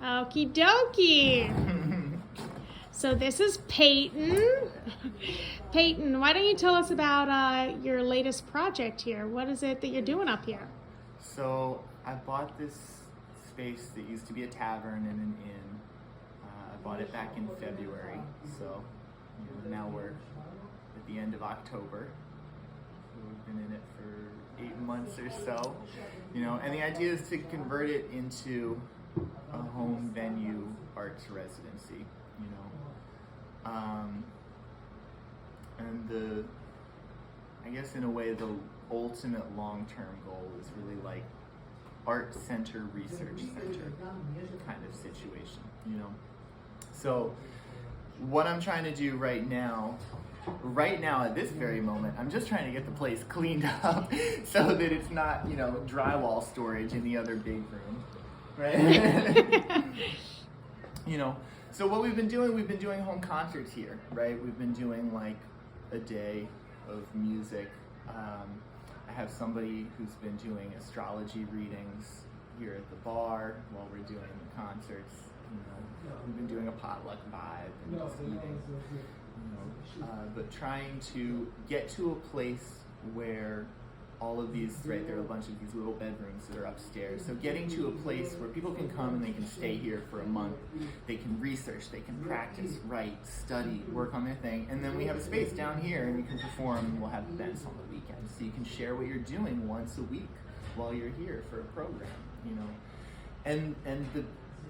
Okie dokie. So this is Peyton. Peyton, why don't you tell us about your latest project here? What is it that you're doing up here? So I bought this space that used to be a tavern and an inn. I bought it back in February, so now we're at the end of October. So we've been in it for 8 months or so, and the idea is to convert it into a home venue arts residency, and I guess in a way the ultimate long-term goal is really like art center, research center kind of situation, So what I'm trying to do right now at this very moment, I'm just trying to get the place cleaned up so that it's not, drywall storage in the other big room, right? So what we've been doing home concerts here, right? We've been doing like a day of music. I have somebody who's been doing astrology readings here at the bar while we're doing the concerts. We've been doing a potluck vibe and just eating, but trying to get to a place where all of these, right, there are a bunch of these little bedrooms that are upstairs. So getting to a place where people can come and they can stay here for a month. They can research, they can practice, write, study, work on their thing. And then we have a space down here and you can perform and we'll have events on the weekends. So you can share what you're doing once a week while you're here for a program, And the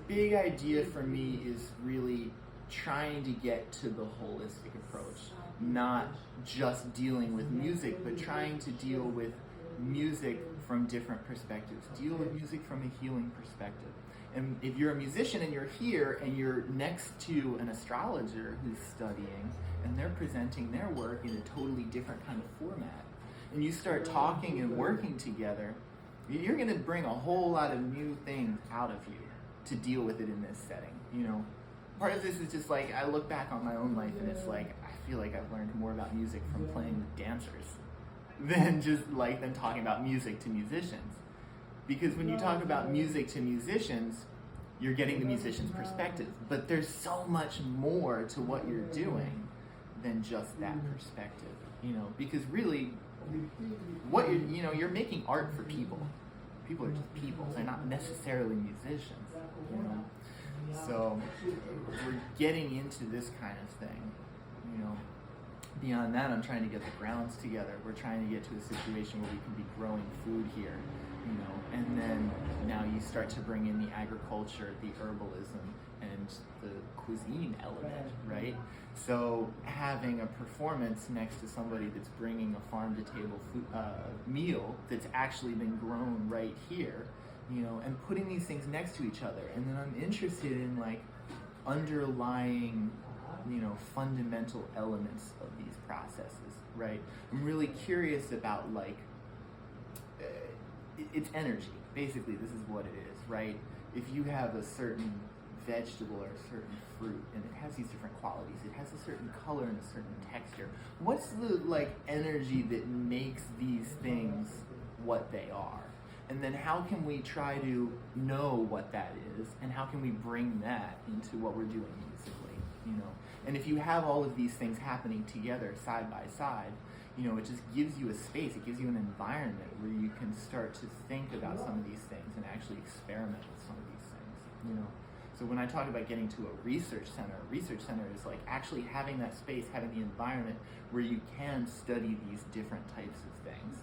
big idea for me is really trying to get to the holistic approach, not just dealing with music, but trying to deal with music from different perspectives, deal with music from a healing perspective. And if you're a musician and you're here and you're next to an astrologer who's studying and they're presenting their work in a totally different kind of format, and you start talking and working together, you're going to bring a whole lot of new things out of you to deal with it in this setting, Part of this is just like, I look back on my own life and it's like, I feel like I've learned more about music from playing with dancers than talking about music to musicians. Because when you talk about music to musicians, you're getting the musician's perspective. But there's so much more to what you're doing than just that perspective, because really, what you're making art for people. People are just people. They're not necessarily musicians, So we're getting into this kind of thing, Beyond that, I'm trying to get the grounds together. We're trying to get to a situation where we can be growing food here, And then now you start to bring in the agriculture, the herbalism, and the cuisine element, right? So having a performance next to somebody that's bringing a farm-to-table food, meal that's actually been grown right here, and putting these things next to each other. And then I'm interested in like underlying, fundamental elements of these processes, right? I'm really curious about like, it's energy. Basically, this is what it is, right? If you have a certain vegetable or a certain fruit and it has these different qualities, it has a certain color and a certain texture, what's the like energy that makes these things what they are? And then how can we try to know what that is, and how can we bring that into what we're doing musically, And if you have all of these things happening together side by side, it just gives you a space, it gives you an environment where you can start to think about some of these things and actually experiment with some of these things, So when I talk about getting to a research center is like actually having that space, having the environment where you can study these different types of things,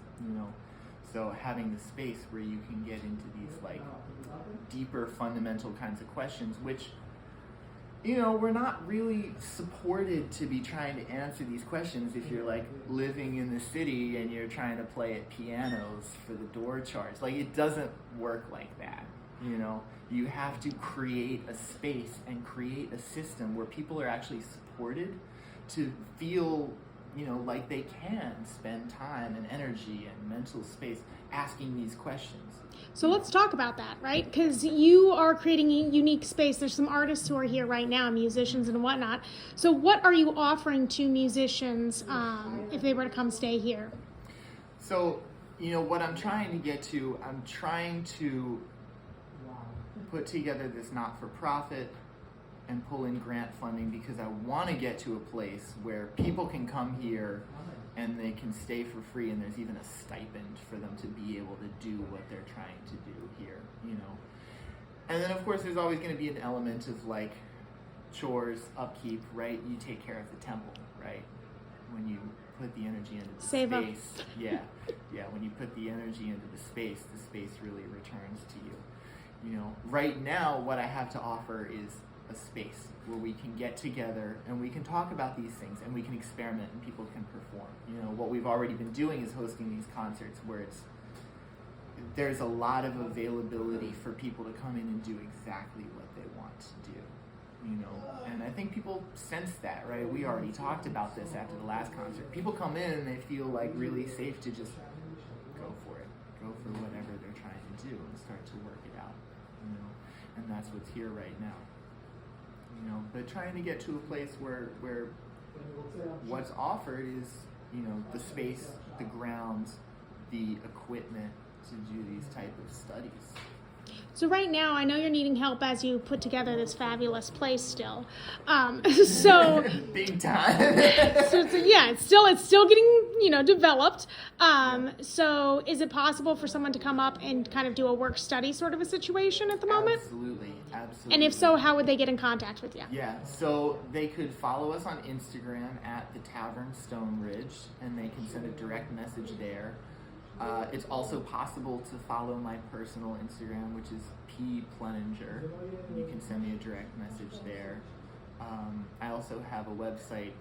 So having the space where you can get into these like deeper fundamental kinds of questions, which, we're not really supported to be trying to answer these questions if you're like living in the city and you're trying to play at pianos for the door charge. Like it doesn't work like that, You have to create a space and create a system where people are actually supported to feel like they can spend time and energy and mental space asking these questions. So let's talk about that, right? Because you are creating a unique space. There's some artists who are here right now, musicians and whatnot. So what are you offering to musicians if they were to come stay here? So, what I'm trying to get to, I'm trying to put together this not-for-profit and pull in grant funding because I want to get to a place where people can come here and they can stay for free, and there's even a stipend for them to be able to do what they're trying to do here, you know. And then of course there's always going to be an element of like chores, upkeep, right? You take care of the temple, right? When you put the energy into the Save up. space. Yeah, when you put the energy into the space really returns to you. You know, right now what I have to offer is a space where we can get together and we can talk about these things and we can experiment and people can perform. You know, what we've already been doing is hosting these concerts where there's a lot of availability for people to come in and do exactly what they want to do. You know, and I think people sense that, right? We already talked about this after the last concert. People come in and they feel like really safe to just go for it, go for whatever they're trying to do and start to work it out, you know, and that's what's here right now, you know, but trying to get to a place where what's offered is, you know, the space, the grounds, the equipment to do these type of studies. So right now, I know you're needing help as you put together this fabulous place still. So big time. Yeah, it's still getting, you know, developed. So is it possible for someone to come up and kind of do a work study sort of a situation at the moment? Absolutely. And if so, how would they get in contact with you? Yeah, so they could follow us on Instagram at the Tavern Stone Ridge, and they can send a direct message there. It's also possible to follow my personal Instagram, which is P Pleninger. You can send me a direct message there. I also have a website,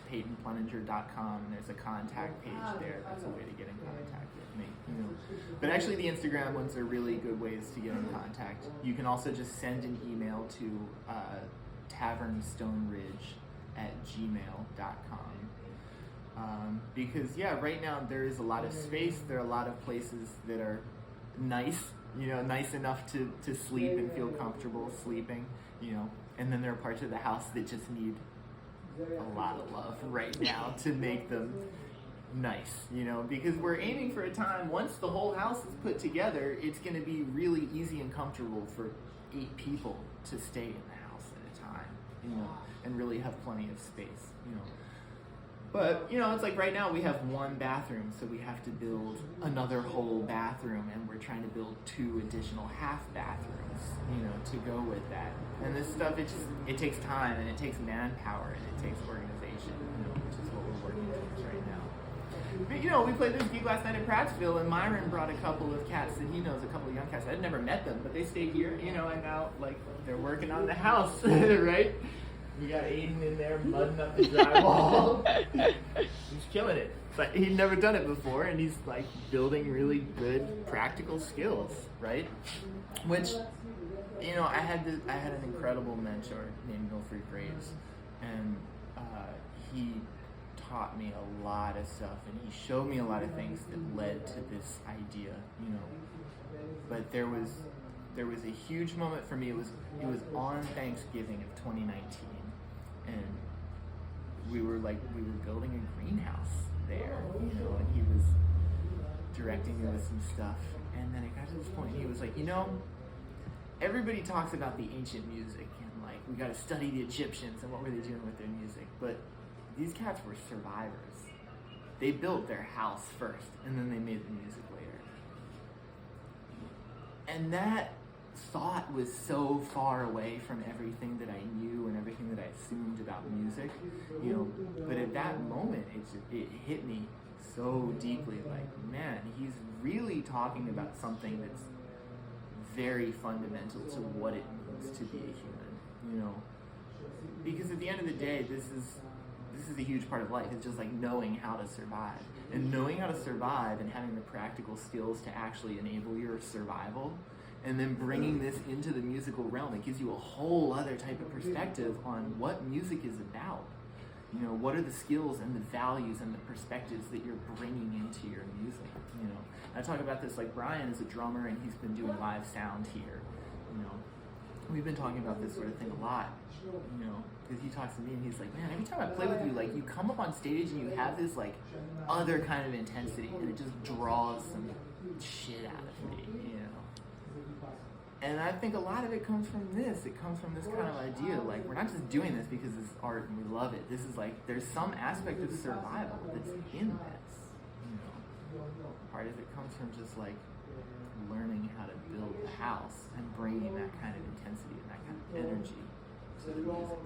PeytonPleninger.com, and there's a contact page there. That's a way to get in contact with me. You know. But actually, the Instagram ones are really good ways to get in contact. You can also just send an email to tavernstonebridge@gmail.com. Because right now there is a lot of space. There are a lot of places that are nice, you know, nice enough to sleep and feel comfortable sleeping, you know, and then there are parts of the house that just need a lot of love right now to make them nice, you know, because we're aiming for a time, once the whole house is put together, it's going to be really easy and comfortable for 8 people to stay in the house at a time, you know, and really have plenty of space, you know. But, you know, it's like right now we have 1 bathroom, so we have to build another whole bathroom, and we're trying to build 2 additional half bathrooms, you know, to go with that. And this stuff, it takes time, and it takes manpower, and it takes organization, you know, which is what we're working towards right now. But, you know, we played this gig last night in Prattsville, and Myron brought a couple of cats that he knows, a couple of young cats. I'd never met them, but they stayed here, you know, and now, like, they're working on the house, right? We got Aiden in there mudding up the drywall. He's killing it. But he'd never done it before, and he's like building really good practical skills, right? Which, you know, I had an incredible mentor named Milford Graves, and he taught me a lot of stuff, and he showed me a lot of things that led to this idea, you know. But there was a huge moment for me. It was on Thanksgiving of 2019. And we were building a greenhouse there, you know, and he was directing me with some stuff. And then it got to this point, he was like, you know, everybody talks about the ancient music and like, we got to study the Egyptians and what were they doing with their music. But these cats were survivors. They built their house first and then they made the music later. And that thought was so far away from everything that I knew and everything that I assumed about music, you know, but at that moment it hit me so deeply, like, man, he's really talking about something that's very fundamental to what it means to be a human, you know, because at the end of the day, this is a huge part of life. It's just like knowing how to survive, and knowing how to survive and having the practical skills to actually enable your survival. And then bringing this into the musical realm, it gives you a whole other type of perspective on what music is about. You know, what are the skills and the values and the perspectives that you're bringing into your music, you know. I talk about this, like Brian is a drummer and he's been doing live sound here, you know. We've been talking about this sort of thing a lot, you know, because he talks to me and he's like, man, every time I play with you, like, you come up on stage and you have this, like, other kind of intensity, and it just draws some shit out of me, you know. And I think a lot of it comes from this. It comes from this kind of idea. Like, we're not just doing this because it's art and we love it. This is like, there's some aspect of survival that's in this. You know, part of it comes from just like learning how to build a house and bringing that kind of intensity and that kind of energy to the music.